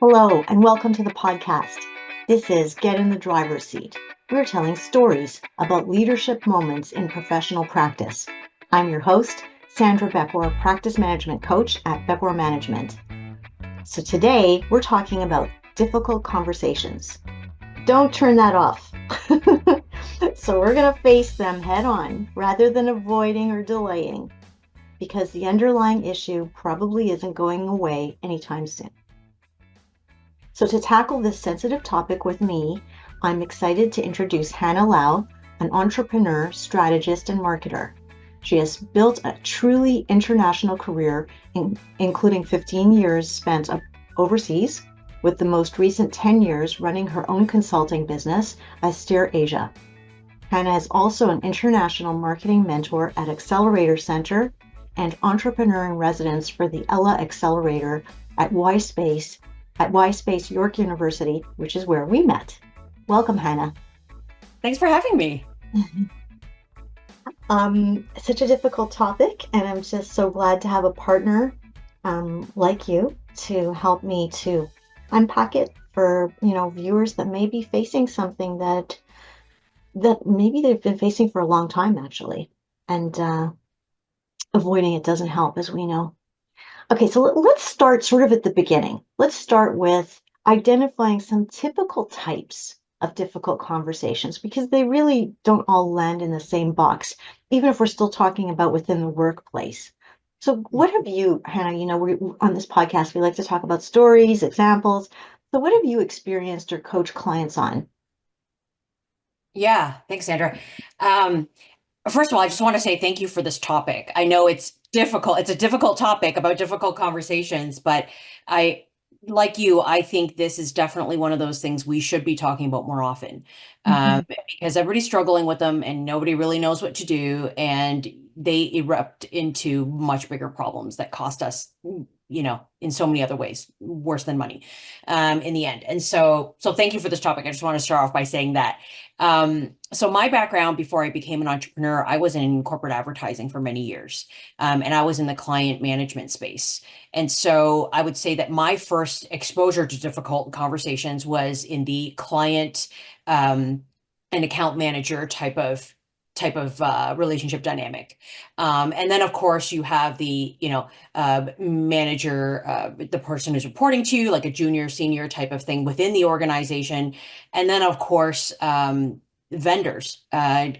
Hello, and welcome to the podcast. This is Get in the Driver's Seat. We're telling stories about leadership moments in professional practice. I'm your host, Sandra Beckor, Practice Management Coach at Beckor Management. So today, we're talking about difficult conversations. Don't turn that off. So we're going to face them head on rather than avoiding or delaying, because the underlying issue probably isn't going away anytime soon. So to tackle this sensitive topic with me, I'm excited to introduce Hannah Lau, an entrepreneur, strategist, and marketer. She has built a truly international career, including 15 years spent overseas, with the most recent 10 years running her own consulting business, Steer Asia. Hannah is also an international marketing mentor at Accelerator Center and entrepreneur in residence for the Ella Accelerator at Y-Space York University, which is where we met. Welcome, Hannah. Thanks for having me. Such a difficult topic, and I'm just so glad to have a partner like you to help me to unpack it for viewers that may be facing something that maybe they've been facing for a long time, actually, and avoiding it doesn't help, as we know. Okay, so let's start sort of at the beginning. Let's start with identifying some typical types of difficult conversations, because they really don't all land in the same box, even if we're still talking about within the workplace. So what have you, Hannah, on this podcast, we like to talk about stories, examples. So what have you experienced or coached clients on? Yeah, thanks, Sandra. First of all, I just want to say thank you for this topic. I know it's difficult. It's a difficult topic about difficult conversations, but like you, I think this is definitely one of those things we should be talking about more often, because everybody's struggling with them and nobody really knows what to do, and they erupt into much bigger problems that cost us, in so many other ways, worse than money, in the end. And so thank you for this topic. I just want to start off by saying that. So my background before I became an entrepreneur, I was in corporate advertising for many years, and I was in the client management space. And so I would say that my first exposure to difficult conversations was in the client and account manager type of relationship dynamic. And then of course you have the, manager, the person who's reporting to you, like a junior, senior type of thing within the organization. And then of course, vendors,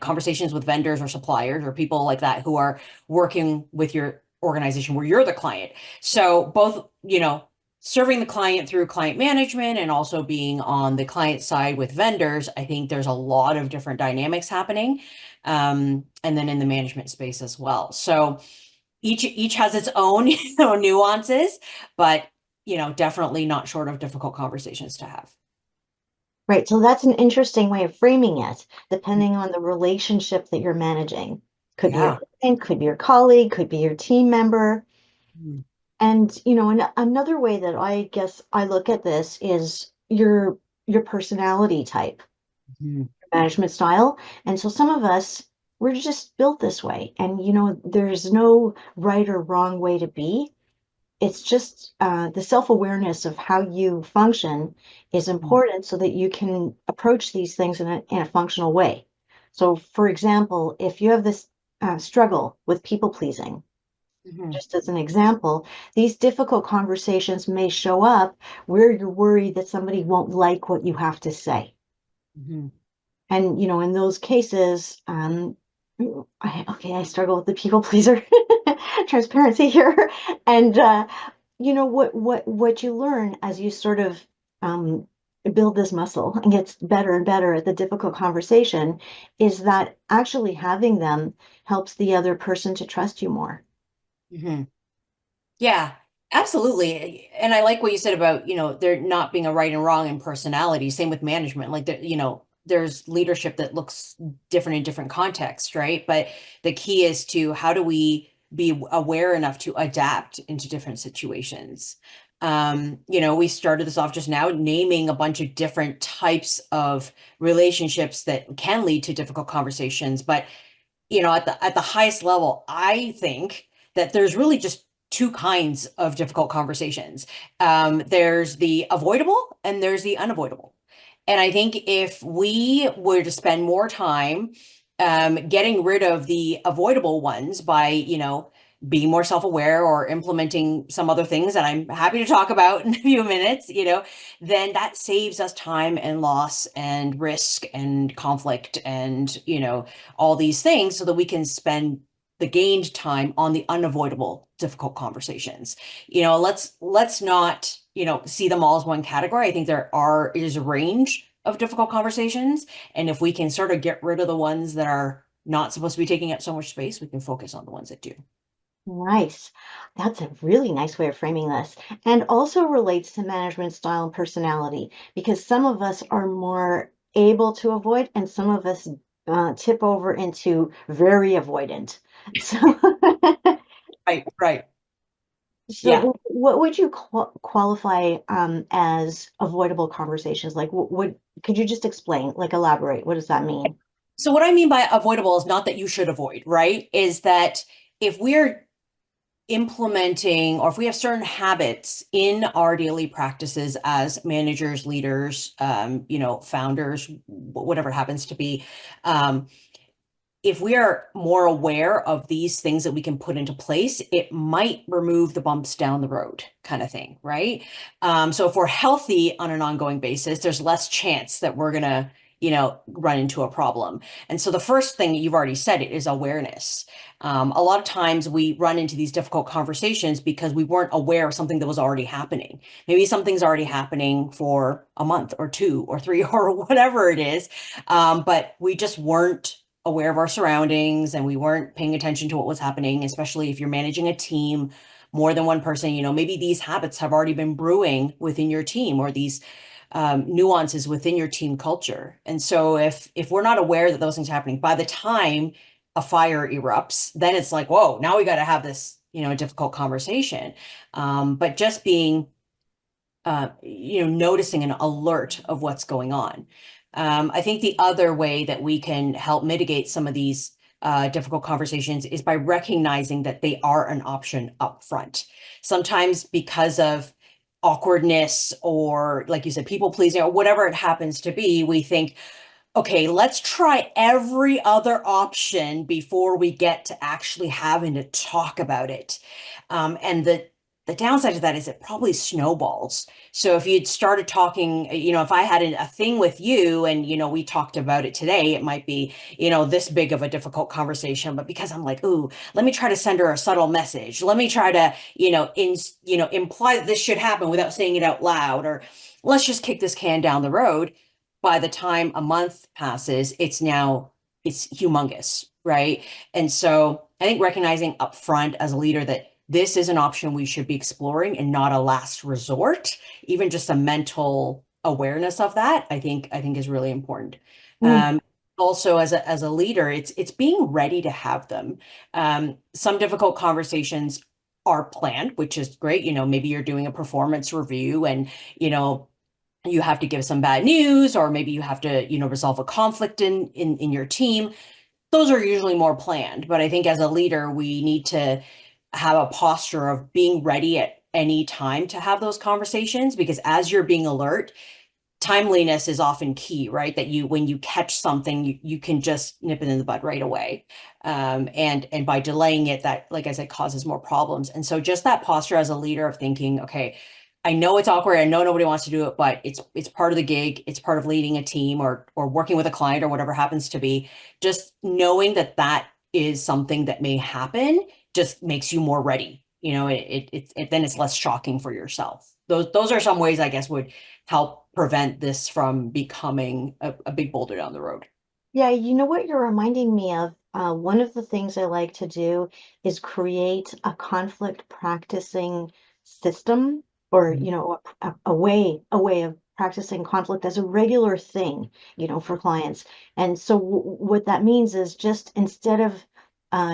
conversations with vendors or suppliers or people like that who are working with your organization where you're the client. So both, serving the client through client management and also being on the client side with vendors, I think there's a lot of different dynamics happening. And then in the management space as well. So each has its own, nuances, but, definitely not short of difficult conversations to have. Right. So that's an interesting way of framing it, depending on the relationship that you're managing. Could be your Yeah. client, could be your colleague, could be your team member. Mm. And, another way that I guess I look at this is your personality type, Mhm. management style. And so some of us, we're just built this way. And, there's no right or wrong way to be. It's just the self-awareness of how you function is important so that you can approach these things in a functional way. So, for example, if you have this struggle with people pleasing, Mhm. just as an example, these difficult conversations may show up where you're worried that somebody won't like what you have to say. Mhm. And, in those cases, I struggle with the people pleaser transparency here. And, what you learn as you sort of um, build this muscle and gets better and better at the difficult conversation is that actually having them helps the other person to trust you more. Mhm. Yeah, absolutely. And I like what you said about, there not being a right and wrong in personality. Same with management. Like there's leadership that looks different in different contexts, right? But the key is to how do we be aware enough to adapt into different situations? We started this off just now naming a bunch of different types of relationships that can lead to difficult conversations. But at the highest level, I think that there's really just two kinds of difficult conversations. There's the avoidable and there's the unavoidable. And I think if we were to spend more time getting rid of the avoidable ones by, being more self-aware or implementing some other things that I'm happy to talk about in a few minutes, then that saves us time and loss and risk and conflict and, all these things so that we can spend the gained time on the unavoidable difficult conversations. Let's not, see them all as one category. I think is a range of difficult conversations. And if we can sort of get rid of the ones that are not supposed to be taking up so much space, we can focus on the ones that do. Nice. That's a really nice way of framing this. And also relates to management style and personality, because some of us are more able to avoid, and some of us tip over into very avoidant. So, Right, right. Yeah. so what would you qualify as avoidable conversations? Like, what could you just explain, like elaborate? What does that mean? So what I mean by avoidable is not that you should avoid, right? Is that if we're implementing or if we have certain habits in our daily practices as managers, leaders, founders, whatever it happens to be, if we are more aware of these things that we can put into place, it might remove the bumps down the road kind of thing, right? So if we're healthy on an ongoing basis, there's less chance that we're going to, run into a problem. And so the first thing you've already said it is awareness. A lot of times we run into these difficult conversations because we weren't aware of something that was already happening. Maybe something's already happening for a month or two or three or whatever it is, but we just weren't aware of our surroundings and we weren't paying attention to what was happening, especially if you're managing a team, more than one person, maybe these habits have already been brewing within your team or these nuances within your team culture. And so if we're not aware that those things are happening, by the time a fire erupts, then it's like, whoa, now we got to have this, difficult conversation. But just being noticing an alert of what's going on. I think the other way that we can help mitigate some of these difficult conversations is by recognizing that they are an option up front. Sometimes because of awkwardness or, like you said, people pleasing or whatever it happens to be, we think, okay, let's try every other option before we get to actually having to talk about it. And the downside to that is it probably snowballs. So if you'd started talking, if I had a thing with you and, we talked about it today, it might be, this big of a difficult conversation. But because I'm like, ooh, let me try to send her a subtle message. Let me try to, imply that this should happen without saying it out loud, or let's just kick this can down the road. By the time a month passes, it's humongous, right? And so I think recognizing upfront as a leader that this is an option we should be exploring and not a last resort, even just a mental awareness of that, I think is really important. Mm. Also as a leader, it's being ready to have them. Some difficult conversations are planned, which is great. Maybe you're doing a performance review and, you have to give some bad news, or maybe you have to, resolve a conflict in your team. Those are usually more planned. But I think as a leader, we need to have a posture of being ready at any time to have those conversations, because as you're being alert, timeliness is often key, right? That when you catch something, you can just nip it in the bud right away. And by delaying it, that, like I said, causes more problems. And so just that posture as a leader of thinking, okay, I know it's awkward. I know nobody wants to do it, but it's part of the gig. It's part of leading a team or working with a client or whatever happens to be. Just knowing that that is something that may happen just makes you more ready. Then it's less shocking for yourself. Those are some ways I guess would help prevent this from becoming a big boulder down the road. Yeah, you know what you're reminding me of? One of the things I like to do is create a conflict practicing system, or Mhm. a way of practicing conflict as a regular thing, for clients. And so what that means is, just instead of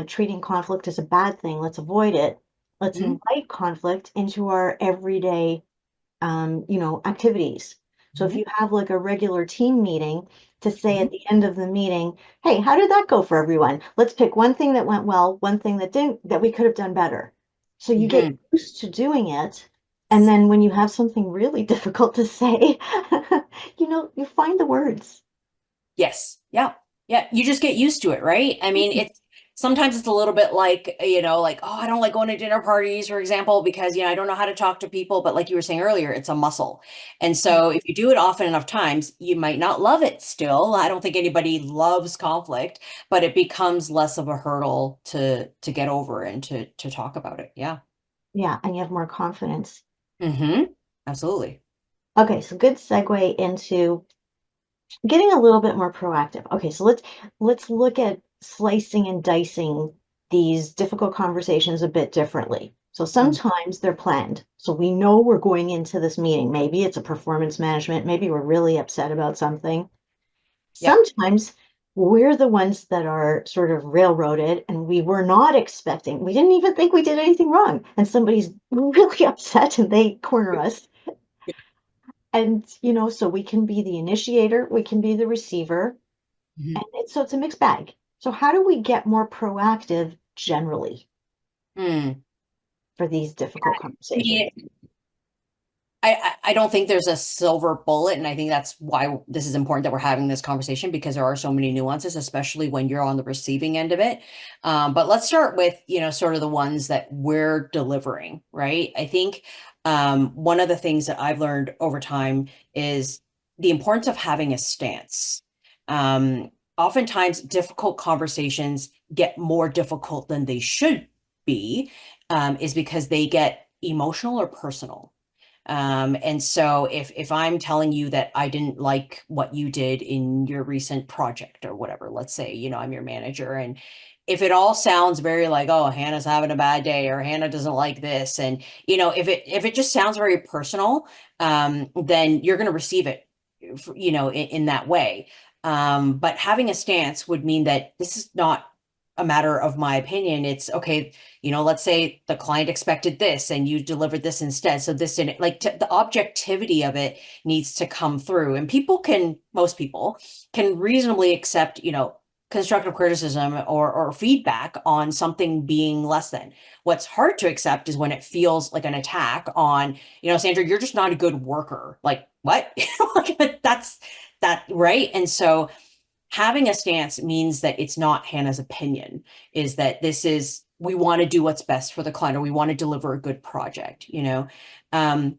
treating conflict as a bad thing, let's avoid it. Let's Mhm. invite conflict into our everyday activities. So if Mhm. you have like a regular team meeting, to say Mhm. at the end of the meeting, hey, how did that go for everyone? Let's pick one thing that went well, one thing that didn't, that we could have done better. So you get Mhm. used to doing it. And then when you have something really difficult to say, you find the words. Yes. Yeah. Yeah. You just get used to it, right? I mean, it's sometimes it's a little bit like, like, oh, I don't like going to dinner parties, for example, because, I don't know how to talk to people. But like you were saying earlier, it's a muscle. And so if you do it often enough times, you might not love it still. I don't think anybody loves conflict, but it becomes less of a hurdle to get over and to talk about it. Yeah. Yeah, and you have more confidence. Mm-hmm. Absolutely. Okay, so good segue into getting a little bit more proactive. Okay, so let's look at slicing and dicing these difficult conversations a bit differently. So Mm. sometimes they're planned. So we know we're going into this meeting. Maybe it's a performance management, maybe we're really upset about something. Yeah. Sometimes we're the ones that are sort of railroaded and we were not expecting. We didn't even think we did anything wrong. And somebody's really upset and they corner us. And, so we can be the initiator, we can be the receiver, Mhm. and so it's a mixed bag. So how do we get more proactive generally Mm. for these difficult I conversations? mean, I don't think there's a silver bullet, and I think that's why this is important that we're having this conversation because there are so many nuances, especially when you're on the receiving end of it. But let's start with, sort of the ones that we're delivering, right? I think one of the things that I've learned over time is the importance of having a stance. Oftentimes, difficult conversations get more difficult than they should be, is because they get emotional or personal. And so if I'm telling you that I didn't like what you did in your recent project or whatever, let's say, I'm your manager, and if it all sounds very like, oh, Hannah's having a bad day or Hannah doesn't like this, and if it just sounds very personal, then you're going to receive it, in that way. But having a stance would mean that this is not a matter of my opinion. It's okay, let's say the client expected this and you delivered this instead. So this didn't like the objectivity of it needs to come through. And most people can reasonably accept, constructive criticism or feedback on something being less than. What's hard to accept is when it feels like an attack on, Sandra, you're just not a good worker. Like, what? Like, that's that, right? And so having a stance means that it's not Hannah's opinion, is that we want to do what's best for the client or we want to deliver a good project, Um,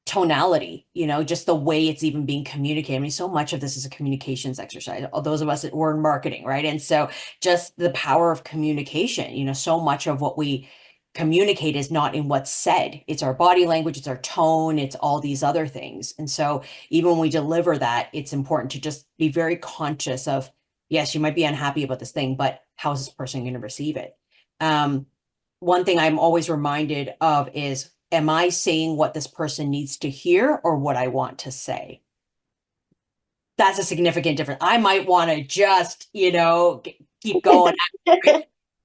tonality, just the way it's even being communicated. I mean, so much of this is a communications exercise. All those of us that were in marketing, right? And so just the power of communication, so much of what we communicate is not in what's said. It's our body language, it's our tone, it's all these other things. And so even when we deliver that, it's important to just be very conscious of, yes, you might be unhappy about this thing, but how is this person going to receive it? Um, One thing I'm always reminded of is, am I saying what this person needs to hear or what I want to say? That's a significant difference. I might want to just, keep going.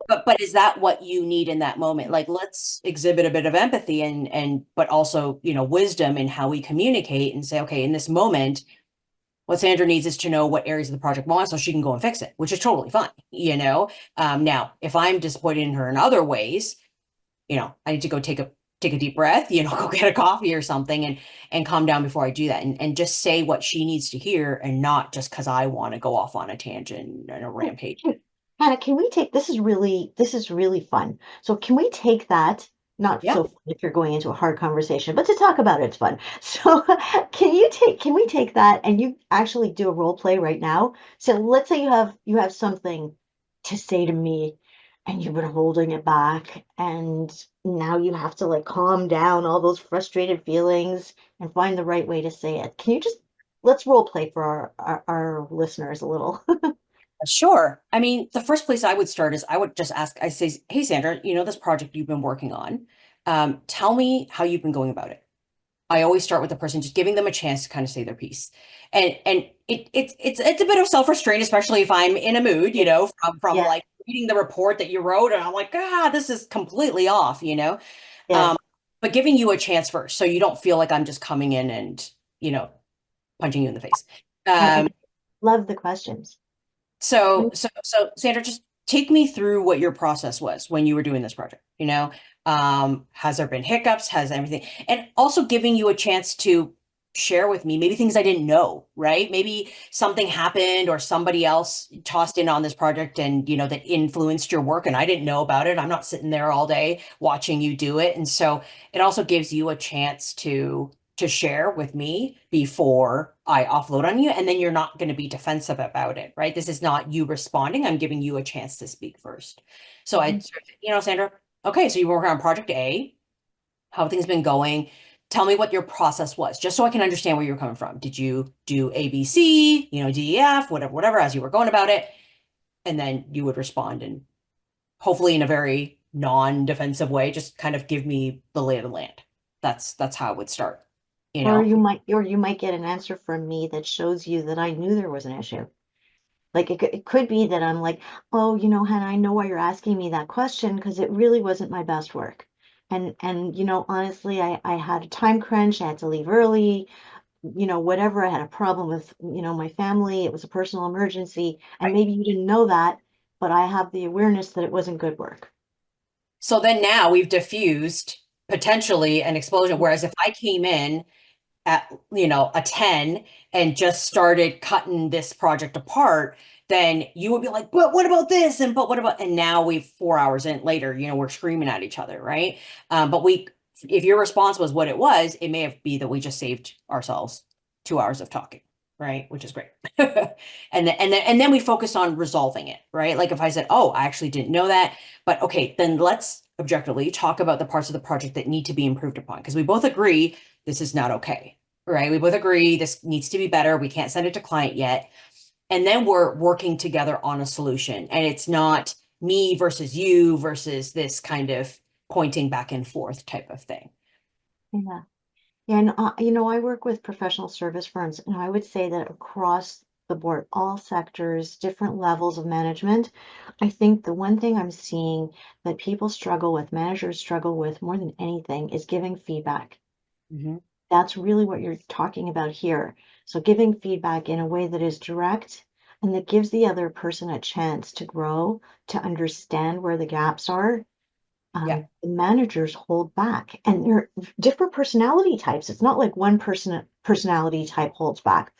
But is that what you need in that moment? Like, let's exhibit a bit of empathy but also, wisdom in how we communicate and say, okay, in this moment, what Sandra needs is to know what areas of the project wants so she can go and fix it, which is totally fine. Now, if I'm disappointed in her in other ways, I need to go take a deep breath, go get a coffee or something and calm down before I do that and just say what she needs to hear and not just because I want to go off on a tangent and a rampage. Hannah, can we take this is really fun. So can we take that, not Yeah. so fun if you're going into a hard conversation, but to talk about it's fun. So can we take that and you actually do a role play right now? So let's say you have something to say to me and you've been holding it back and now you have to like calm down all those frustrated feelings and find the right way to say it. Can you just let's role play for our listeners a little. Sure. I mean, the first place I would start is I would just ask, I say, hey, Sandra, this project you've been working on. Tell me how you've been going about it. I always start with the person, just giving them a chance to kind of say their piece. And it's a bit of self-restraint, especially if I'm in a mood, from Yeah. like reading the report that you wrote, and I'm like, this is completely off. Yes. Um, but giving you a chance first, so you don't feel like I'm just coming in and, you know, punching you in the face. I Um, love the questions. so Sandra, just take me through what your process was when you were doing this project. Has there been hiccups? Has everything, and also giving you a chance to share with me maybe things I didn't know, right? Maybe something happened or somebody else tossed in on this project and, that influenced your work and I didn't know about it. I'm not sitting there all day watching you do it. And so it also gives you a chance to share with me before I offload on you. And then you're not going to be defensive about it, right? This is not you responding. I'm giving you a chance to speak first. So I, Mhm. Sandra, okay, so you work on project A, how things been going. Tell me what your process was, just so I can understand where you're coming from. Did you do A, B, C, D, E, F, whatever, as you were going about it? And then you would respond and hopefully in a very non-defensive way, just kind of give me the lay of the land. That's how it would start, you Or know? you might get an answer from me that shows you that I knew there was an issue. Like it could be that I'm like, oh, Hannah, I know why you're asking me that question because it really wasn't my best work. And honestly, I had a time crunch. I had to leave early. Whatever. I had a problem with my family. It was a personal emergency, and Right. maybe you didn't know that, but I have the awareness that it wasn't good work. So then now we've diffused potentially an explosion. Whereas if I came in at a 10 and just started cutting this project apart, then you would be like, but what about this, and but what about, and now we've 4 hours in later, we're screaming at each other, right? But we, if your response was what it was, it may have be that we just saved ourselves 2 hours of talking, right? Which is great. And then we focus on resolving it, right? Like if I said, oh, I actually didn't know that, but okay, then let's objectively talk about the parts of the project that need to be improved upon, because we both agree this is not okay, right? We both agree this needs to be better. We can't send it to client yet. And then we're working together on a solution. And it's not me versus you versus this kind of pointing back and forth type of thing. Yeah. Yeah, and I work with professional service firms, and I would say that across the board, all sectors, different levels of management, I think the one thing I'm seeing that people struggle with, managers struggle with more than anything, is giving feedback. Mhm. That's really what you're talking about here. So giving feedback in a way that is direct and that gives the other person a chance to grow, to understand where the gaps are. Yeah. The managers hold back, and they're different personality types. It's not like one personality type holds back.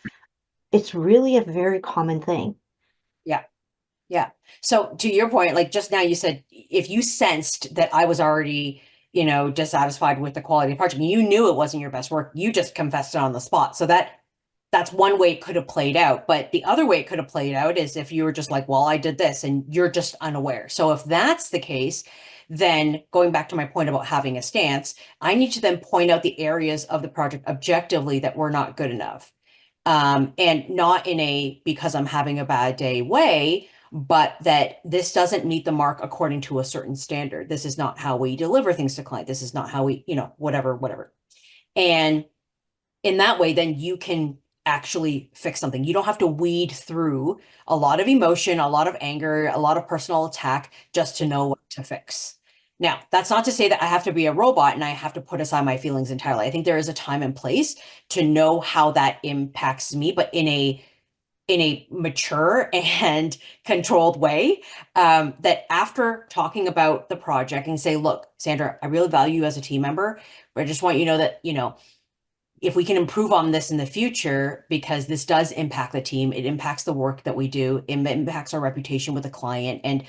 It's really a very common thing. Yeah. Yeah. So to your point, like just now you said, if you sensed that I was already, dissatisfied with the quality of the project, you knew it wasn't your best work, you just confessed it on the spot. So that's one way it could have played out. But the other way it could have played out is if you were just like, well, I did this and you're just unaware. So if that's the case, then going back to my point about having a stance, I need to then point out the areas of the project objectively that were not good enough. And not in a because I'm having a bad day way, but that this doesn't meet the mark according to a certain standard. This is not how we deliver things to client. This is not how we, whatever, whatever. And in that way, then you can actually fix something. You don't have to weed through a lot of emotion, a lot of anger, a lot of personal attack just to know what to fix. Now, that's not to say that I have to be a robot and I have to put aside my feelings entirely. I think there is a time and place to know how that impacts me, but in a mature and controlled way. That after talking about the project and say, look, Sandra, I really value you as a team member, but I just want you to know that, if we can improve on this in the future, because this does impact the team, it impacts the work that we do, it impacts our reputation with the client. And,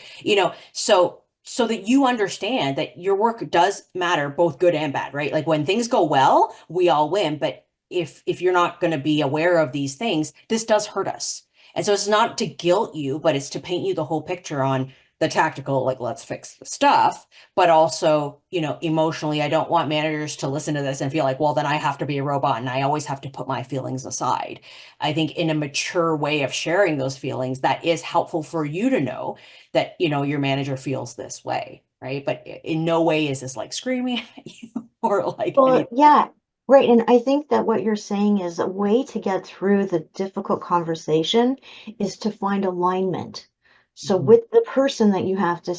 so that you understand that your work does matter, both good and bad, right? Like when things go well, we all win. But if you're not going to be aware of these things, this does hurt us. And so it's not to guilt you, but it's to paint you the whole picture on the tactical, like let's fix the stuff, but also, emotionally, I don't want managers to listen to this and feel like, well, then I have to be a robot and I always have to put my feelings aside. I think in a mature way of sharing those feelings, that is helpful for you to know that, your manager feels this way, right? But in no way is this like screaming at you or like Well, anything. yeah, right. And I think that what you're saying is a way to get through the difficult conversation is to find alignment. So Mhm. with the person that you have to,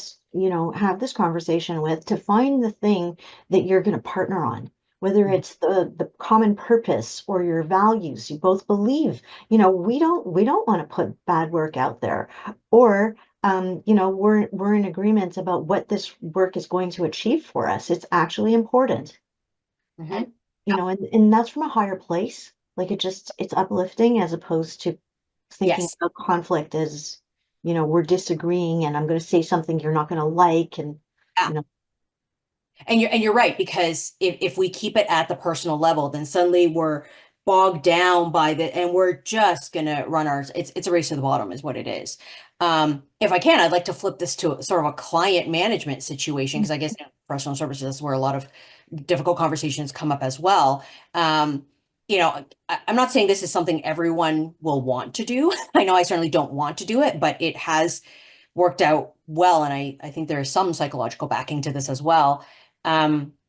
have this conversation with, to find the thing that you're going to partner on, whether Mhm. it's the common purpose or your values, you both believe, we don't want to put bad work out there, or we're in agreement about what this work is going to achieve for us. It's actually important. And, Hmm. and that's from a higher place. Like it's uplifting as opposed to thinking Yes. about conflict as, we're disagreeing and I'm going to say something you're not going to like. And, Yeah. you know, And you're right, because if we keep it at the personal level, then suddenly we're bogged down by the, and we're just gonna run our, it's a race to the bottom is what it is. If I can, I'd like to flip this to sort of a client management situation, because I guess in professional services is where a lot of difficult conversations come up as well. Um, I'm not saying this is something everyone will want to do. I know I certainly don't want to do it, but it has worked out well. And I think there is some psychological backing to this as well.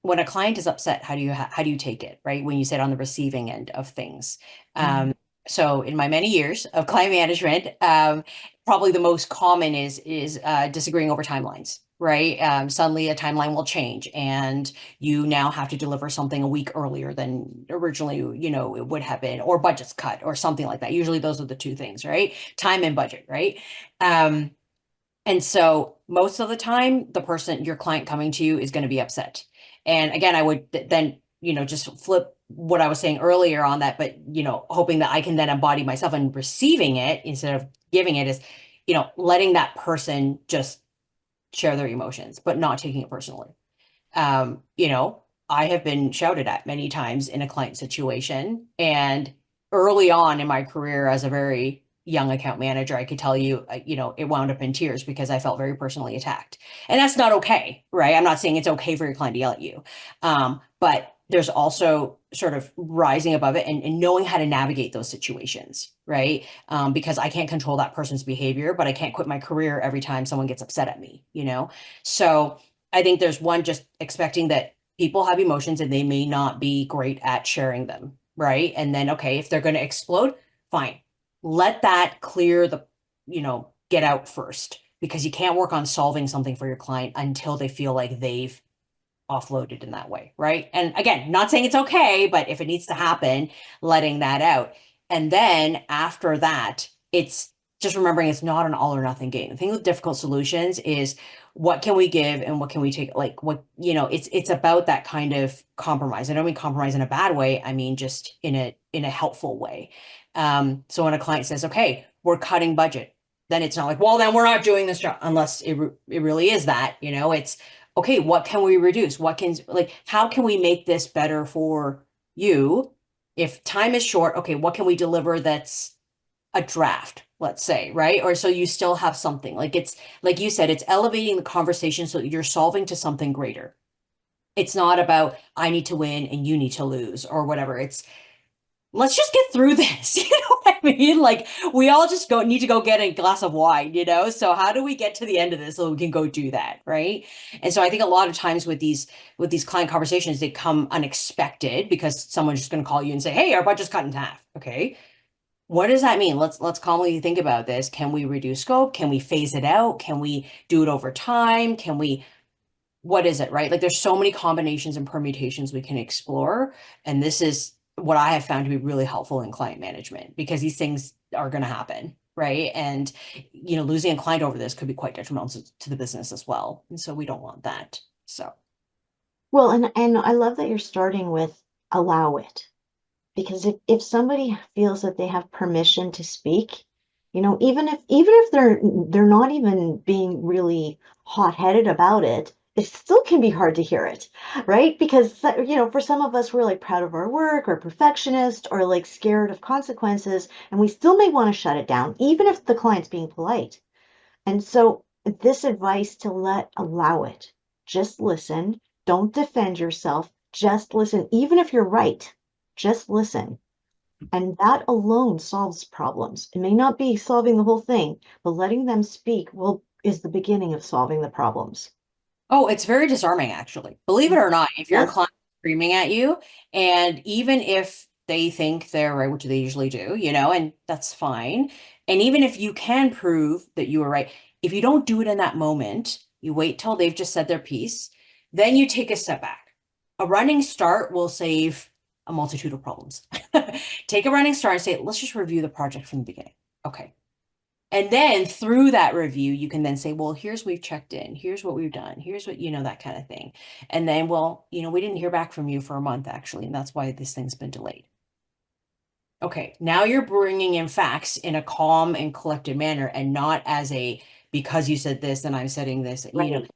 When a client is upset, how do you take it, right? When you sit on the receiving end of things. Mhm. So in my many years of client management, probably the most common is disagreeing over timelines, right? Suddenly a timeline will change, and you now have to deliver something a week earlier than originally, it would have been, or budget's cut, or something like that. Usually those are the two things, right? Time and budget, right? Um, and so most of the time, the person, your client coming to you is going to be upset. And again, I would then, just flip what I was saying earlier on that, but, hoping that I can then embody myself and receiving it instead of giving it is, letting that person just share their emotions, but not taking it personally. Um, you know, I have been shouted at many times in a client situation. And early on in my career as a very young account manager, I could tell you, it wound up in tears because I felt very personally attacked. And that's not okay, right? I'm not saying it's okay for your client to yell at you. But there's also sort of rising above it and knowing how to navigate those situations, right? Because I can't control that person's behavior, but I can't quit my career every time someone gets upset at me, you know? So, I think there's one, just expecting that people have emotions and they may not be great at sharing them, right? And then, okay, if they're going to explode, fine. Let that clear get out first, because you can't work on solving something for your client until they feel like they've offloaded in that way, right? And again, not saying it's okay, but if it needs to happen, letting that out. And then after that, it's just remembering it's not an all or nothing game. The thing with difficult solutions is, what can we give and what can we take? Like, it's about that kind of compromise. I don't mean compromise in a bad way. I mean just in a helpful way. So when a client says, okay, we're cutting budget, then it's not like, well, then we're not doing this job, unless it really is that, it's okay, what can we reduce? How can we make this better for you? If time is short, okay, what can we deliver that's a draft, let's say, right? Or so you still have something. Like, it's like you said, it's elevating the conversation so that you're solving to something greater. It's not about I need to win and you need to lose or whatever. It's, let's just get through this. You know what I mean? Like, we all just need to go get a glass of wine, So how do we get to the end of this so we can go do that, right? And so I think a lot of times with these client conversations, they come unexpected because someone's just going to call you and say, "Hey, our budget's cut in half." Okay. What does that mean? Let's calmly think about this. Can we reduce scope? Can we phase it out? Can we do it over time? Can we, what is it, right? Like, there's so many combinations and permutations we can explore. And this is what I have found to be really helpful in client management, because these things are going to happen, right? And, losing a client over this could be quite detrimental to the business as well. And so we don't want that. So, Well, and I love that you're starting with allow it. Because if somebody feels that they have permission to speak, even if they're not even being really hot-headed about it, it still can be hard to hear it, right? Because for some of us, we're like proud of our work or perfectionist or like scared of consequences, and we still may want to shut it down, even if the client's being polite. And so this advice to allow it, just listen, don't defend yourself, just listen, even if you're right, just listen. And that alone solves problems. It may not be solving the whole thing, but letting them speak is the beginning of solving the problems. oh, it's very disarming, actually. Believe it or not, if your Yes. client is screaming at you, and even if they think they're right, which they usually do, and that's fine. And even if you can prove that you were right, if you don't do it in that moment, you wait till they've just said their piece, then you take a step back. A running start will save a multitude of problems. Take a running start and say, let's just review the project from the beginning. Okay. And then through that review, you can then say, well, here's we've checked in, here's what we've done, here's what, that kind of thing. And then, well, we didn't hear back from you for a month actually, and that's why this thing's been delayed. Okay, now you're bringing in facts in a calm and collected manner and not as a because you said this and I'm setting this. Right.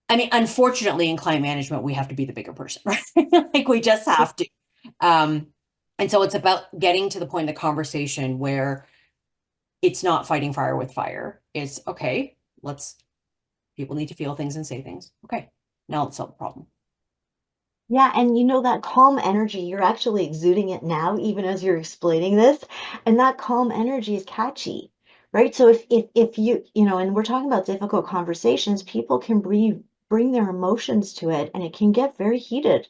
I mean, unfortunately, in client management, we have to be the bigger person, right? Like we just have to. Um, and so it's about getting to the point in the conversation where it's not fighting fire with fire. It's okay, people need to feel things and say things. Okay, now let's solve the problem. Yeah, and that calm energy, you're actually exuding it now, even as you're explaining this. And that calm energy is catchy, right? So if and we're talking about difficult conversations, people can bring their emotions to it and it can get very heated.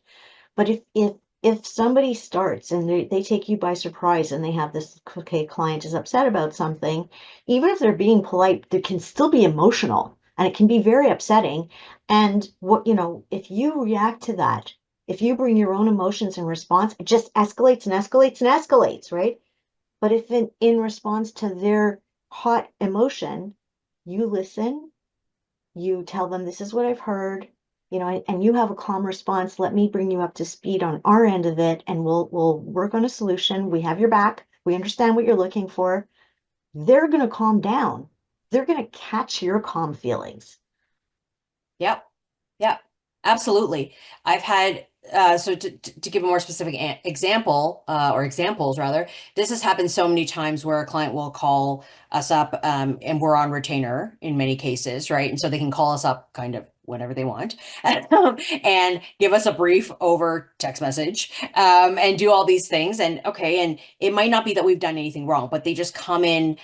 But if somebody starts and they take you by surprise and they have this, okay, client is upset about something, even if they're being polite, it can still be emotional and it can be very upsetting. And if you react to that, if you bring your own emotions in response, it just escalates and escalates and escalates, right? But if in response to their hot emotion, you listen, you tell them this is what I've heard, and you have a calm response. Let me bring you up to speed on our end of it, and we'll work on a solution. We have your back. We understand what you're looking for. They're going to calm down. They're going to catch your calm feelings. Yep. Yeah, absolutely. I've had so to give a more specific example or examples rather, this has happened so many times where a client will call us up and we're on retainer in many cases, right? And so they can call us up kind of whenever they want and give us a brief over text message and do all these things. And okay, and it might not be that we've done anything wrong, but they just come in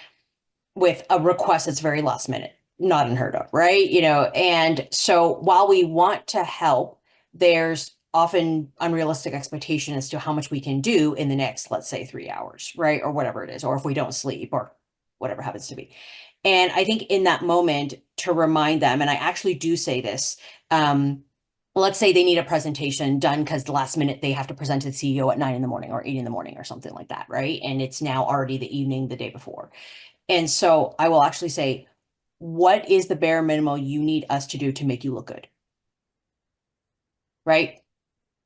with a request that's very last minute, not unheard of, right? And so while we want to help, there's often unrealistic expectation as to how much we can do in the next, let's say, 3 hours, right? Or whatever it is, or if we don't sleep or whatever happens to be. And I think in that moment to remind them, and I actually do say this, let's say they need a presentation done because the last minute they have to present to the CEO at 9 in the morning or 8 in the morning or something like that, right? And it's now already the evening the day before. And so I will actually say, what is the bare minimum you need us to do to make you look good? Right?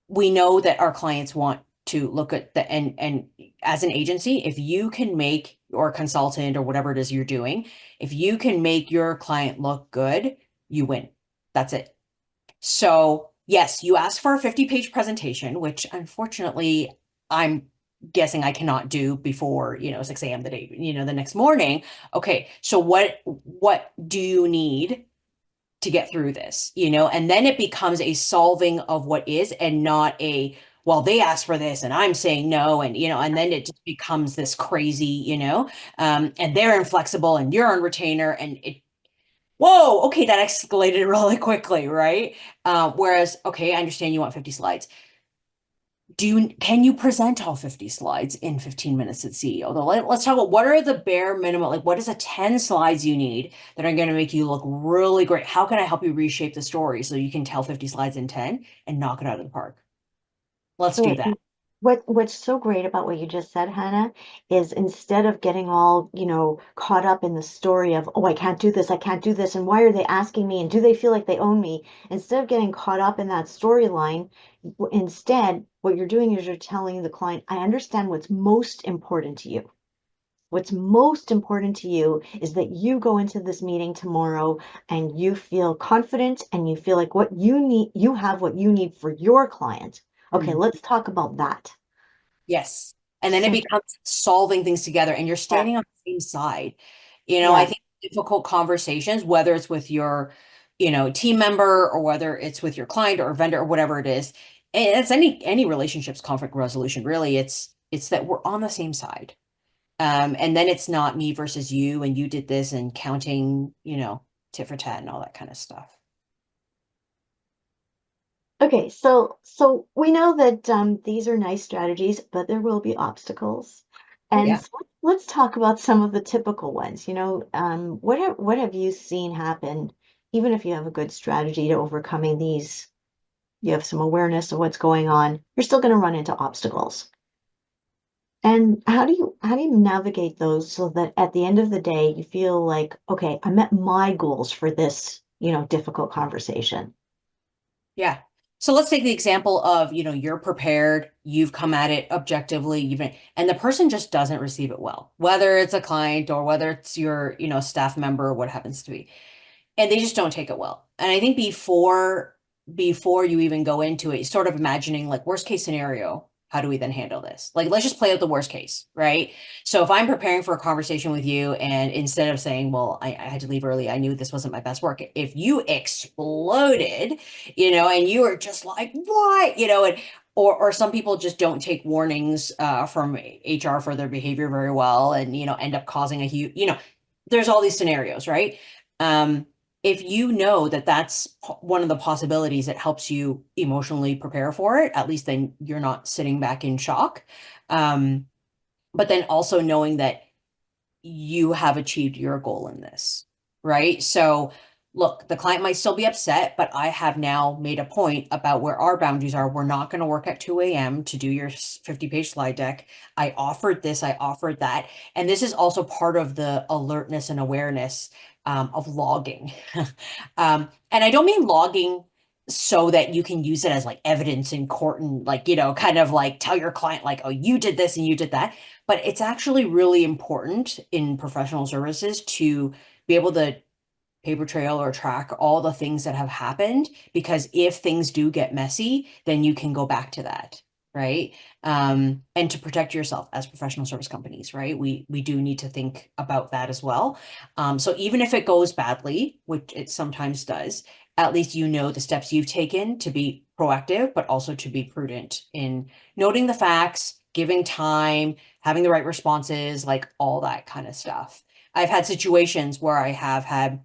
We know that our clients want to look at and as an agency, if you can make or consultant or whatever it is you're doing, if you can make your client look good, you win. That's it. So yes, you asked for a 50-page presentation, which unfortunately I'm guessing I cannot do before, 6 a.m. the day, the next morning. Okay, so what do you need to get through this? And then it becomes a solving of what is and not a, well, they asked for this and I'm saying no. And then it just becomes this crazy, and they're inflexible and you're on retainer and whoa, okay, that escalated really quickly, right? Whereas, okay, I understand you want 50 slides. Can you present all 50 slides in 15 minutes at CEO? Let's talk about what are the bare minimum, like what is the 10 slides you need that are going to make you look really great? How can I help you reshape the story so you can tell 50 slides in 10 and knock it out of the park? Let's do Right. that. What's so great about what you just said, Hannah, is instead of getting all, caught up in the story of, oh, I can't do this, and why are they asking me, and do they feel like they own me? Instead of getting caught up in that storyline, instead, what you're doing is you're telling the client, I understand what's most important to you. What's most important to you is that you go into this meeting tomorrow and you feel confident and you feel like what you need, you have what you need for your client. Okay, Mm. let's talk about that. Yes. And then it So, becomes solving things together and you're yeah, standing on the same side. I yeah. think difficult conversations, whether it's with your, team member or whether it's with your client or vendor or whatever it is, and it's any relationships conflict resolution, really, it's that we're on the same side. And then it's not me versus you and you did this and counting, tit for tat and all that kind of stuff. Okay, so we know that these are nice strategies, but there will be obstacles. Oh And yeah. so let's talk about some of the typical ones. What have you seen happen, even if you have a good strategy to overcoming these, you have some awareness of what's going on, you're still going to run into obstacles. And how do you navigate those so that at the end of the day you feel like, okay, I met my goals for this, difficult conversation? Yeah. So let's take the example of, you're prepared, you've come at it objectively, and the person just doesn't receive it well, whether it's a client or whether it's your, staff member or what happens to be, and they just don't take it well. And I think before you even go into it, sort of imagining like worst case scenario, how do we then handle this? Like, let's just play out the worst case, right? So if I'm preparing for a conversation with you, and instead of saying, well, I had to leave early, I knew this wasn't my best work. If you exploded, and you were just like, what, and or some people just don't take warnings from HR for their behavior very well, and end up causing a huge, there's all these scenarios, right? Um, if you know that that's one of the possibilities that helps you emotionally prepare for it, at least then you're not sitting back in shock. Um, but then also knowing that you have achieved your goal in this, right? So, look, the client might still be upset, but I have now made a point about where our boundaries are. We're not going to work at 2 a.m. to do your 50-page slide deck. I offered this, I offered that. And this is also part of the alertness and awareness of logging. And I don't mean logging so that you can use it as like evidence in court and like, kind of like tell your client, like, oh, you did this and you did that. But it's actually really important in professional services to be able to paper trail or track all the things that have happened, because if things do get messy, then you can go back to that, right? And to protect yourself as professional service companies, right? We do need to think about that as well. So even if it goes badly, which it sometimes does, at least you know the steps you've taken to be proactive, but also to be prudent in noting the facts, giving time, having the right responses, like all that kind of stuff. I've had situations where I have had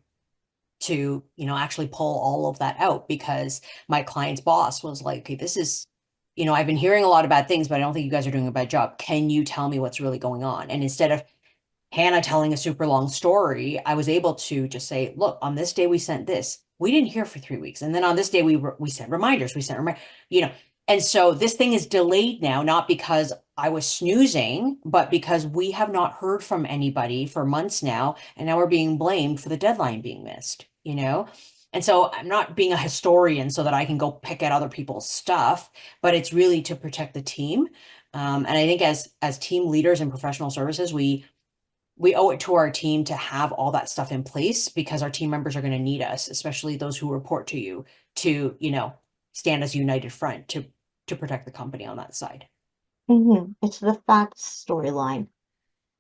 to, actually pull all of that out because my client's boss was like, okay, this is, I've been hearing a lot of bad things, but I don't think you guys are doing a bad job. Can you tell me what's really going on? And instead of Hannah telling a super long story, I was able to just say, look, on this day we sent this. We didn't hear for 3 weeks. And then on this day we sent reminders. You know. And so this thing is delayed now, not because I was snoozing, but because we have not heard from anybody for months now, and now we're being blamed for the deadline being missed. And so I'm not being a historian so that I can go pick at other people's stuff, but it's really to protect the team. And I think as team leaders in professional services, we owe it to our team to have all that stuff in place, because our team members are going to need us, especially those who report to you, to, stand as a united front to protect the company on that side. It's the facts storyline.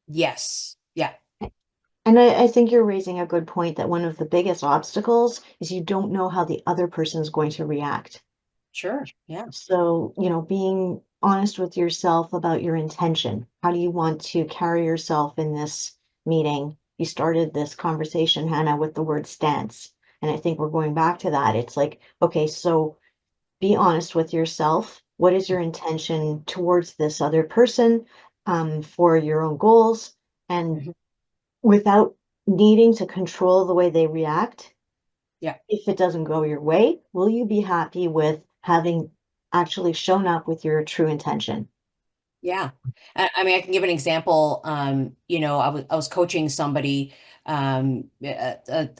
Yes. Yeah. And I think you're raising a good point that one of the biggest obstacles is you don't know how the other person is going to react. Sure. Yeah. So, being honest with yourself about your intention. How do you want to carry yourself in this meeting? You started this conversation, Hannah, with the word stance. And I think we're going back to that. It's like, okay, so be honest with yourself. What is your intention towards this other person, for your own goals? And Mhm. without needing to control the way they react, Yeah. if it doesn't go your way, will you be happy with having actually shown up with your true intention? Yeah. I mean, I can give an example. I was coaching somebody, a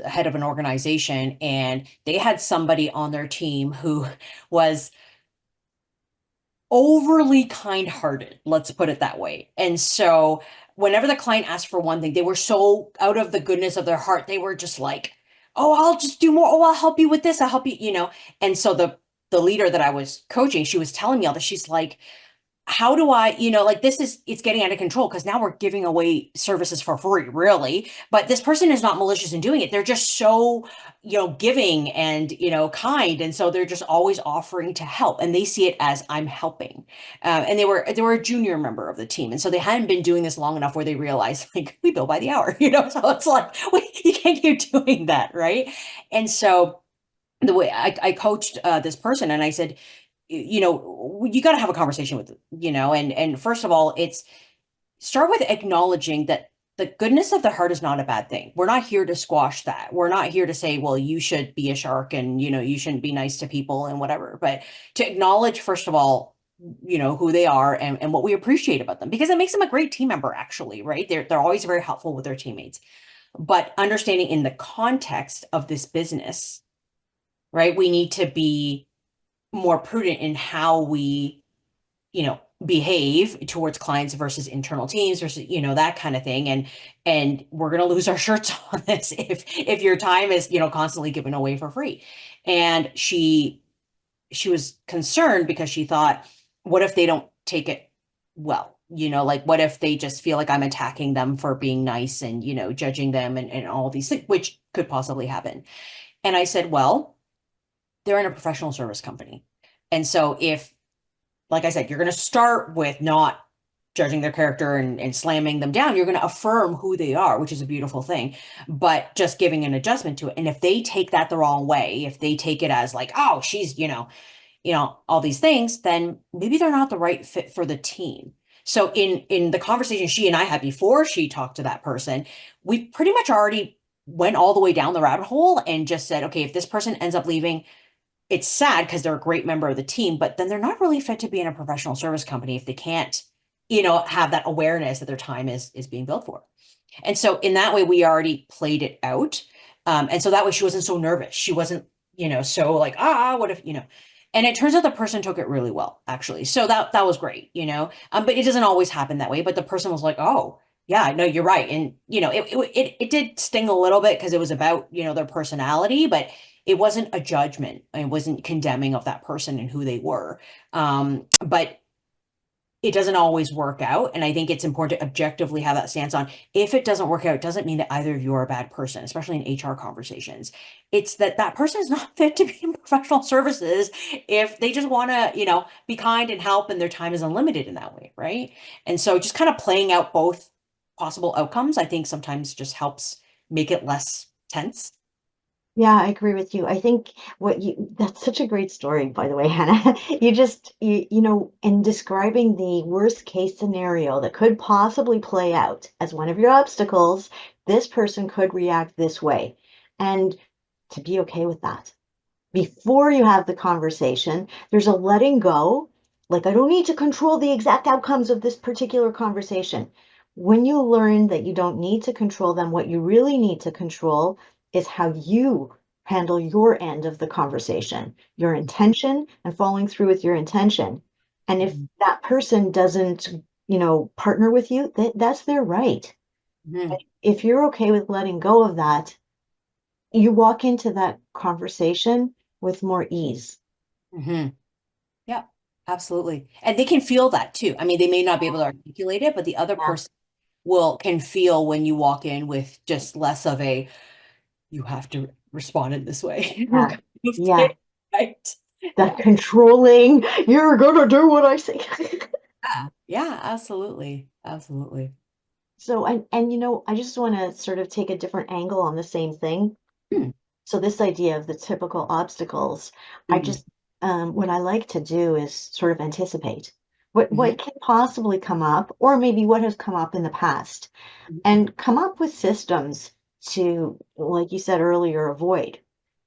head of an organization, and they had somebody on their team who was overly kind-hearted, let's put it that way. And so whenever the client asked for one thing, they were so out of the goodness of their heart, they were just like, oh, I'll just do more. Oh, I'll help you with this. I'll help you. And so the leader that I was coaching, she was telling me all this. She's like, how do I, like it's getting out of control, because now we're giving away services for free, really. But this person is not malicious in doing it. They're just so, giving and, kind. And so they're just always offering to help. And they see it as I'm helping. And they were a junior member of the team. And so they hadn't been doing this long enough where they realized, like, we bill by the hour, so it's like, you can't keep doing that. Right. And so the way I coached this person, and I said, you got to have a conversation with, and first of all, it's start with acknowledging that the goodness of the heart is not a bad thing. We're not here to squash that. We're not here to say, well, you should be a shark and, you shouldn't be nice to people and whatever. But to acknowledge, first of all, who they are and what we appreciate about them because it makes them a great team member, actually, right? They're always very helpful with their teammates. But understanding in the context of this business, right, we need to be more prudent in how we, behave towards clients versus internal teams versus, that kind of thing. And we're going to lose our shirts on this if your time is, constantly given away for free. And she was concerned because she thought, what if they don't take it well? Like what if they just feel like I'm attacking them for being nice and, judging them and all these things, which could possibly happen. And I said, well, they're in a professional service company. And so if, like I said, you're going to start with not judging their character and slamming them down. You're going to affirm who they are, which is a beautiful thing, but just giving an adjustment to it. And if they take that the wrong way, if they take it as like, oh, she's, all these things, then maybe they're not the right fit for the team. So in the conversation she and I had before she talked to that person, we pretty much already went all the way down the rabbit hole and just said, okay, if this person ends up leaving, it's sad because they're a great member of the team, but then they're not really fit to be in a professional service company if they can't, have that awareness that their time is being billed for. And so in that way, we already played it out. And so that way she wasn't so nervous. She wasn't, so like, what if, and it turns out the person took it really well, actually. So that was great, but it doesn't always happen that way. But the person was like, oh, yeah, no, you're right. And, it did sting a little bit because it was about, their personality, but it wasn't a judgment. It wasn't condemning of that person and who they were. But it doesn't always work out. And I think it's important to objectively have that stance on if it doesn't work out, it doesn't mean that either of you are a bad person, especially in HR conversations. It's that that person is not fit to be in professional services if they just want to, be kind and help and their time is unlimited in that way, right? And so just kind of playing out both possible outcomes, I think sometimes just helps make it less tense. Yeah, I agree with you. I think that's such a great story, by the way, Hannah. In describing the worst case scenario that could possibly play out as one of your obstacles, this person could react this way. And to be okay with that. Before you have the conversation, there's a letting go. Like, I don't need to control the exact outcomes of this particular conversation. When you learn that you don't need to control them, what you really need to control is how you handle your end of the conversation, your intention, and following through with your intention. And if Mhm. that person doesn't, partner with you, that's their right. Mhm. If you're okay with letting go of that, you walk into that conversation with more ease. Mhm. Yeah, absolutely. And they can feel that too. I mean, they may not be able to articulate it, but the other Yeah, person will can feel when you walk in with just less of a you have to respond in this way. yeah, kind of thing, yeah. right? That Yeah. controlling, you're gonna do what I say. Yeah. Yeah, absolutely. Absolutely. So, I just want to sort of take a different angle on the same thing. Hmm. So this idea of the typical obstacles, I Mhm. just what I like to do is sort of anticipate what Mhm. can possibly come up, or maybe what has come up in the past, Mhm. and come up with systems to, like you said earlier, avoid.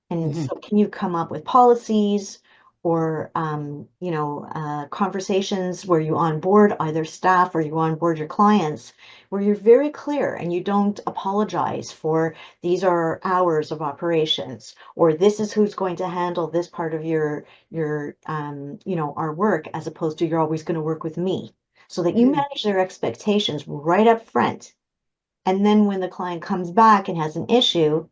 And Mhm. so can you come up with policies or, conversations where you onboard either staff or you onboard your clients, where you're very clear and you don't apologize for these are hours of operations, or this is who's going to handle this part of our work, as opposed to you're always going to work with me, so that you Mhm. manage their expectations right up front. And then when the client comes back and has an issue,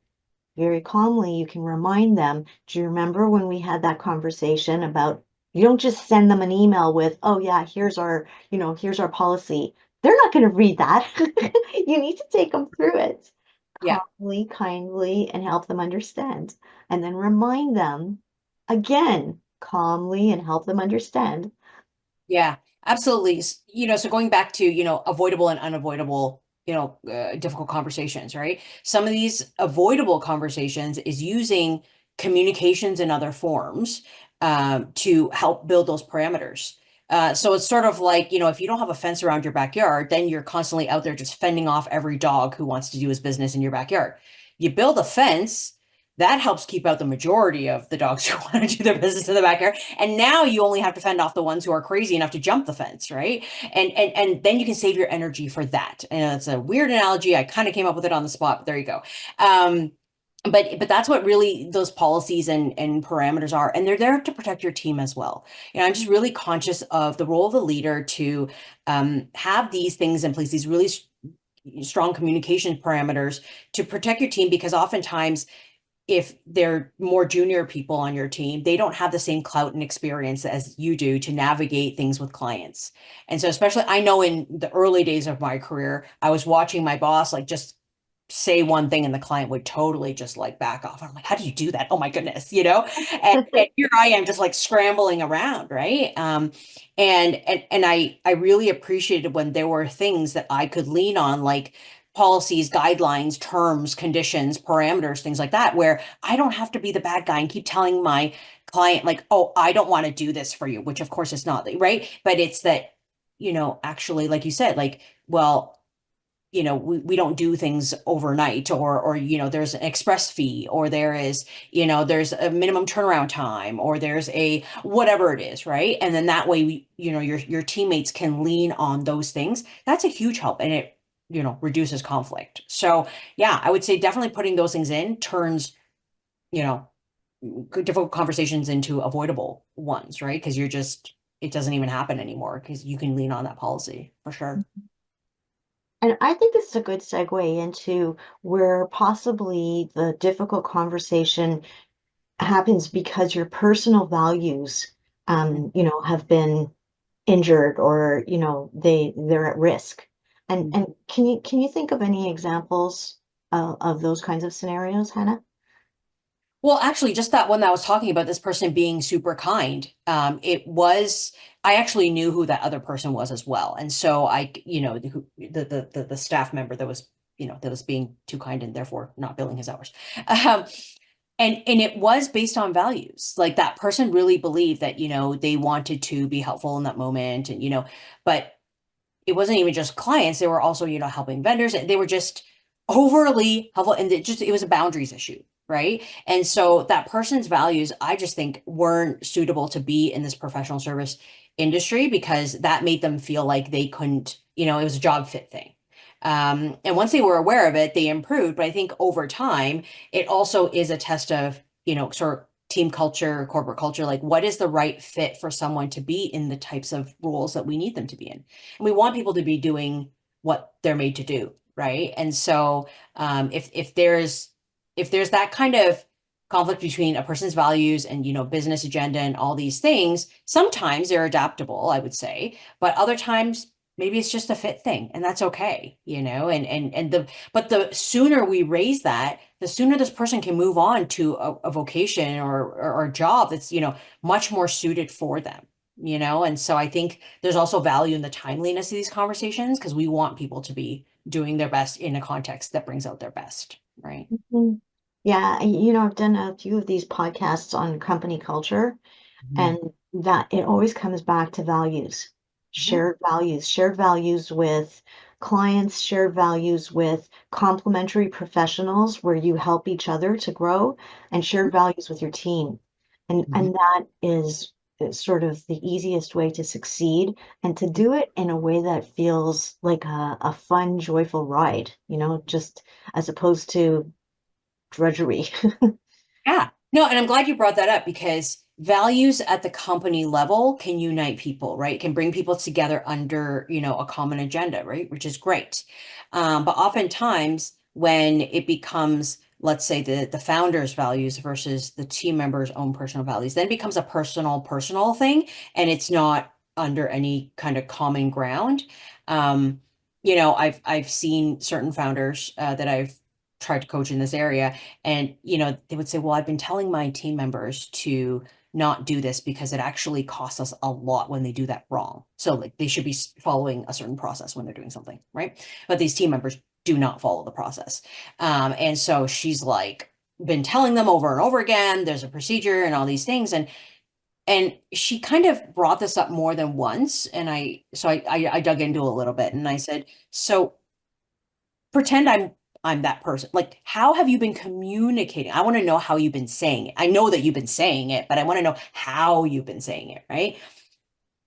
very calmly, you can remind them, do you remember when we had that conversation about, you don't just send them an email with, oh yeah, here's our policy. They're not going to read that. You need to take them through it Yeah. calmly, kindly, and help them understand. And then remind them again, calmly, and help them understand. Yeah, absolutely. So going back to, avoidable and unavoidable, difficult conversations, right? Some of these avoidable conversations is using communications in other forms to help build those parameters. So it's sort of like, if you don't have a fence around your backyard, then you're constantly out there just fending off every dog who wants to do his business in your backyard. You build a fence, that helps keep out the majority of the dogs who want to do their business in the backyard. And now you only have to fend off the ones who are crazy enough to jump the fence, right? And then you can save your energy for that. And it's a weird analogy. I kind of came up with it on the spot, but there you go. But that's what really those policies and parameters are, and they're there to protect your team as well. I'm just really conscious of the role of the leader to have these things in place, these really strong communication parameters to protect your team, because oftentimes if they're more junior people on your team, they don't have the same clout and experience as you do to navigate things with clients. And so, especially, I know in the early days of my career, I was watching my boss like just say one thing and the client would totally just like back off. I'm like, how do you do that? Oh my goodness, And here I am just like scrambling around, right? And I really appreciated when there were things that I could lean on, like policies, guidelines, terms, conditions, parameters, things like that, where I don't have to be the bad guy and keep telling my client, like, oh, I don't want to do this for you, which of course is not, right? But it's that, actually, like you said, like, well, we don't do things overnight, or there's an express fee, or there's a minimum turnaround time, or there's a whatever it is, right? And then that way your teammates can lean on those things. That's a huge help, and it reduces conflict. So yeah, I would say definitely putting those things in turns you know difficult conversations into avoidable ones, right? Because it doesn't even happen anymore because you can lean on that policy for sure. And I think this is a good segue into where possibly the difficult conversation happens because your personal values, have been injured, or, they're at risk. And can you think of any examples of those kinds of scenarios, Hannah? Well, actually, just that one that I was talking about, this person being super kind, I actually knew who that other person was as well. And so the staff member that was being too kind and therefore not billing his hours. Um, and it was based on values. Like that person really believed that, they wanted to be helpful in that moment, and, but it wasn't even just clients. They were also, helping vendors. They were just overly helpful. And it was a boundaries issue. Right. And so that person's values, I just think, weren't suitable to be in this professional service industry, because that made them feel like they couldn't, it was a job fit thing. And once they were aware of it, they improved. But I think over time, it also is a test of, sort of team culture, corporate culture, like what is the right fit for someone to be in the types of roles that we need them to be in. And we want people to be doing what they're made to do, right? And so if there's that kind of conflict between a person's values and business agenda and all these things, sometimes they're adaptable, I would say, but other times maybe it's just a fit thing, and that's okay, but the sooner we raise that, the sooner this person can move on to a vocation or a job that's much more suited for them. And so I think there's also value in the timeliness of these conversations, because we want people to be doing their best in a context that brings out their best, right? Mhm. Yeah, I've done a few of these podcasts on company culture, Mhm. and that it always comes back to values, Mhm. shared values with clients, shared values with complementary professionals where you help each other to grow, and shared values with your team. And Mhm. and that is sort of the easiest way to succeed, and to do it in a way that feels like a fun, joyful ride, just as opposed to drudgery. Yeah. No, and I'm glad you brought that up, because values at the company level can unite people, right? Can bring people together under, a common agenda, right? Which is great. But oftentimes when it becomes, let's say, the founder's values versus the team member's own personal values, then it becomes a personal thing, and it's not under any kind of common ground. Um, I've seen certain founders that I've tried to coach in this area, and, they would say, well, I've been telling my team members to not do this because it actually costs us a lot when they do that wrong. So like they should be following a certain process when they're doing something, right? But these team members do not follow the process. And so she's like been telling them over and over again, there's a procedure and all these things. And she kind of brought this up more than once. And I dug into a little bit, and I said, so pretend I'm that person. Like, how have you been communicating? I want to know how you've been saying it. I know that you've been saying it, but I want to know how you've been saying it, right?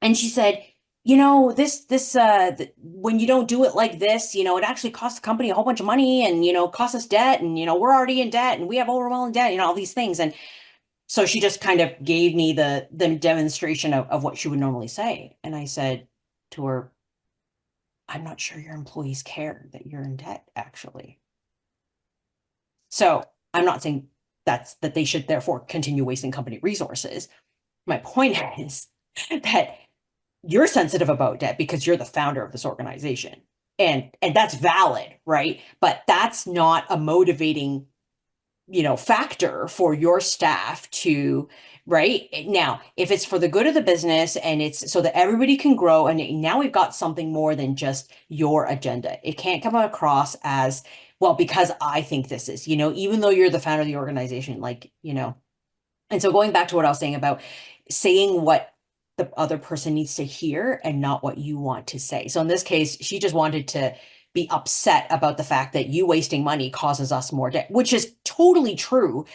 And she said, when you don't do it like this, it actually costs the company a whole bunch of money and, costs us debt and, we're already in debt and we have overwhelming debt, all these things. And so she just kind of gave me the demonstration of what she would normally say. And I said to her, I'm not sure your employees care that you're in debt, actually. So I'm not saying that they should therefore continue wasting company resources. My point is that you're sensitive about debt because you're the founder of this organization. And that's valid, right? But that's not a motivating, factor for your staff to, right? Now, if it's for the good of the business and it's so that everybody can grow, and now we've got something more than just your agenda. It can't come across as, well, because I think this is, even though you're the founder of the organization, and so going back to what I was saying about saying what the other person needs to hear and not what you want to say. So in this case, she just wanted to be upset about the fact that you wasting money causes us more debt, which is totally true,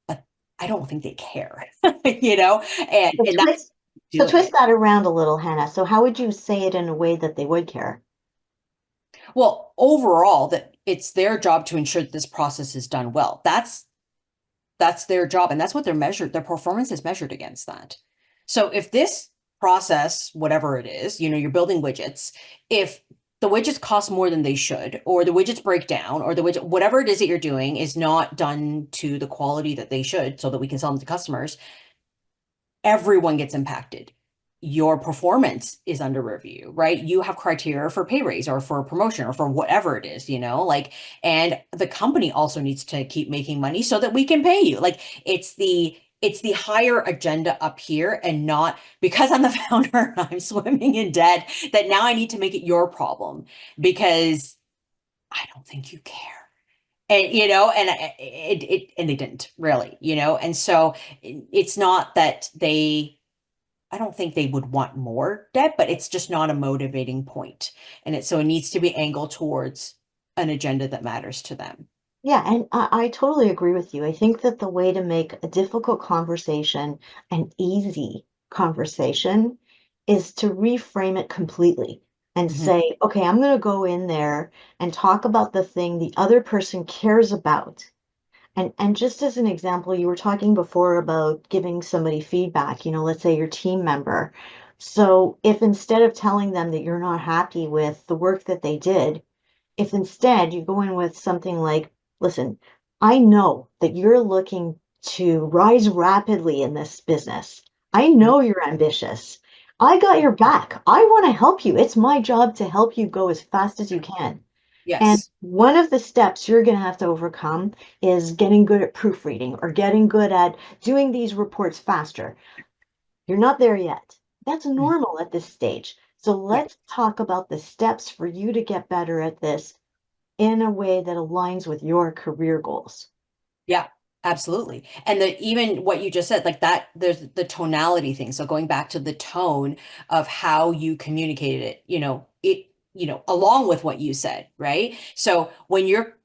but I don't think they care, So and that's twist, so doing twist it. that around a little, Hannah. So how would you say it in a way that they would care? Well, overall, that it's their job to ensure that this process is done well. That's their job, and that's what their performance is measured against that. So if this process, whatever it is, you're building widgets, if the widgets cost more than they should, or the widgets break down, or the widget, whatever it is that you're doing is not done to the quality that they should so that we can sell them to customers, everyone gets impacted. Your performance is under review, right? You have criteria for pay raise or for promotion or for whatever it is, and the company also needs to keep making money so that we can pay you. Like it's the higher agenda up here and not because I'm the founder and I'm swimming in debt that now I need to make it your problem because I don't think you care. And and they didn't really, and so it's not that I don't think they would want more debt, but it's just not a motivating point. And so it needs to be angled towards an agenda that matters to them. Yeah, and I totally agree with you. I think that the way to make a difficult conversation an easy conversation is to reframe it completely and Mhm. say, okay, I'm going to go in there and talk about the thing the other person cares about. And just as an example, you were talking before about giving somebody feedback, let's say your team member. So if instead of telling them that you're not happy with the work that they did, if instead you go in with something like, listen, I know that you're looking to rise rapidly in this business. I Mhm. know you're ambitious. I got your back. I want to help you. It's my job to help you go as fast as you can. And Yes. one of the steps you're going to have to overcome is getting good at proofreading or getting good at doing these reports faster. You're not there yet. That's Mhm. normal at this stage. So Yeah. let's talk about the steps for you to get better at this in a way that aligns with your career goals. Yeah. Absolutely. And even what you just said, like that, there's the tonality thing. So going back to the tone of how you communicated it, along with what you said, right? So when you're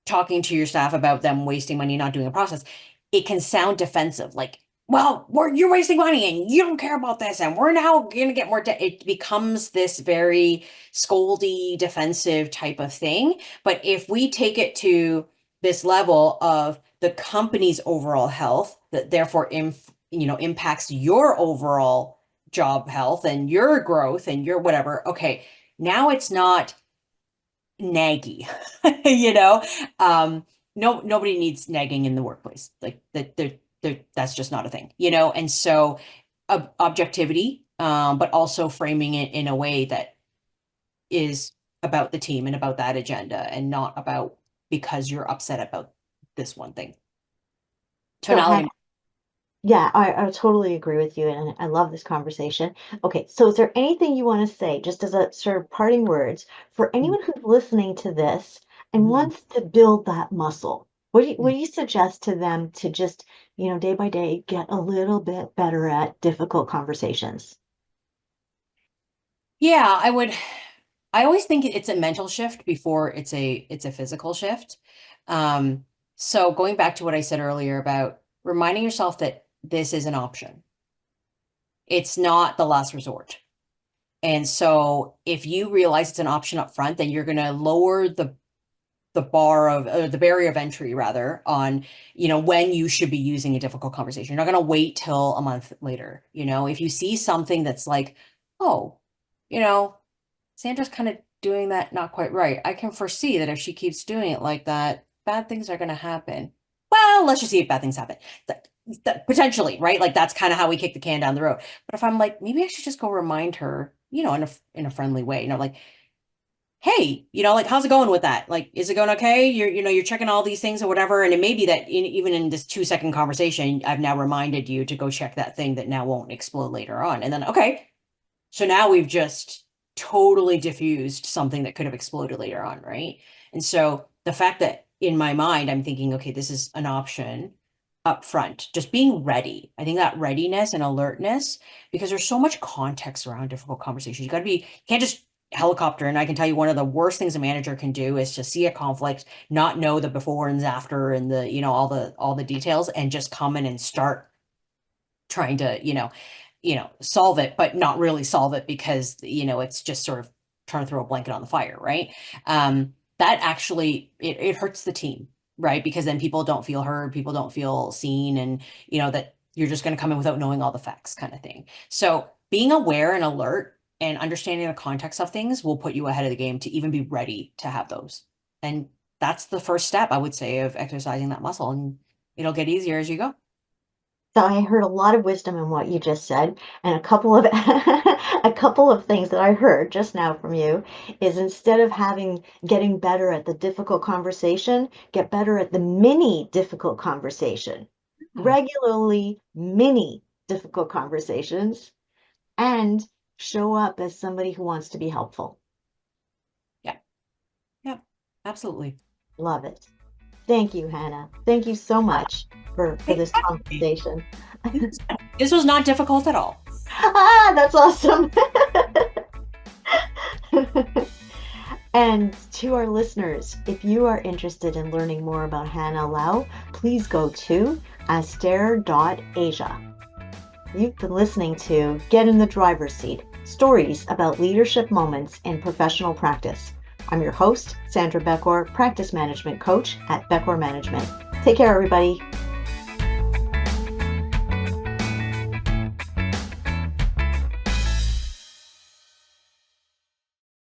talking to your staff about them wasting money, not doing a process, it can sound defensive, like, well, you're wasting money and you don't care about this, and we're now going to get more debt. It becomes this very scoldy, defensive type of thing. But if we take it to this level of the company's overall health, that therefore impacts your overall job health and your growth and your whatever. Okay, now it's not naggy, you know? No, nobody needs nagging in the workplace. Like that, that's just not a thing, And so, objectivity, but also framing it in a way that is about the team and about that agenda, and not about because you're upset about this one thing. So, Hannah, Tonality. yeah, I totally agree with you, and I love this conversation. Okay, so is there anything you want to say, just as a sort of parting words, for anyone who's listening to this and Mhm. wants to build that muscle? What do you suggest to them to just, day by day, get a little bit better at difficult conversations? Yeah, I always think it's a mental shift before it's a physical shift. So going back to what I said earlier about reminding yourself that this is an option. It's not the last resort. And so if you realize it's an option up front, then you're going to lower the bar of or the barrier of entry rather on, when you should be using a difficult conversation. You're not going to wait till a month later. If you see something that's like, oh, you know, Sandra's kind of doing that not quite right. I can foresee that if she keeps doing it like that, bad things are going to happen. Well, let's just see if bad things happen. Potentially, right? Like that's kind of how we kick the can down the road. But if I'm like, maybe I should just go remind her, in a friendly way, like, hey, like, how's it going with that? Like, is it going okay? You're checking all these things or whatever. And it may be that even in this 2-second conversation, I've now reminded you to go check that thing that now won't explode later on. And then, okay, so now we've just totally diffused something that could have exploded later on, right? And so the fact that in my mind, I'm thinking, okay, this is an option up front, just being ready. I think that readiness and alertness, because there's so much context around difficult conversations. You can't just helicopter. And I can tell you one of the worst things a manager can do is to see a conflict, not know the before and after and all the details, and just come in and start trying to, solve it, but not really solve it because, it's just sort of trying to throw a blanket on the fire, right? That actually, it hurts the team, right? Because then people don't feel heard, people don't feel seen, and, that you're just going to come in without knowing all the facts kind of thing. So being aware and alert and understanding the context of things will put you ahead of the game to even be ready to have those. And that's the first step, I would say, of exercising that muscle, and it'll get easier as you go. So I heard a lot of wisdom in what you just said, and a couple of a couple of things that I heard just now from you is instead of getting better at the difficult conversation, get better at the mini difficult conversation. Regularly mini difficult conversations, and show up as somebody who wants to be helpful. Yeah. Yeah, absolutely. Love it. Thank you, Hannah. Thank you so much for this conversation. This was not difficult at all. That's awesome. And to our listeners, if you are interested in learning more about Hannah Lau, please go to aster.asia. You've been listening to Get in the Driver's Seat, stories about leadership moments in professional practice. I'm your host, Sandra Beckor, practice management coach at Beckor Management. Take care, everybody.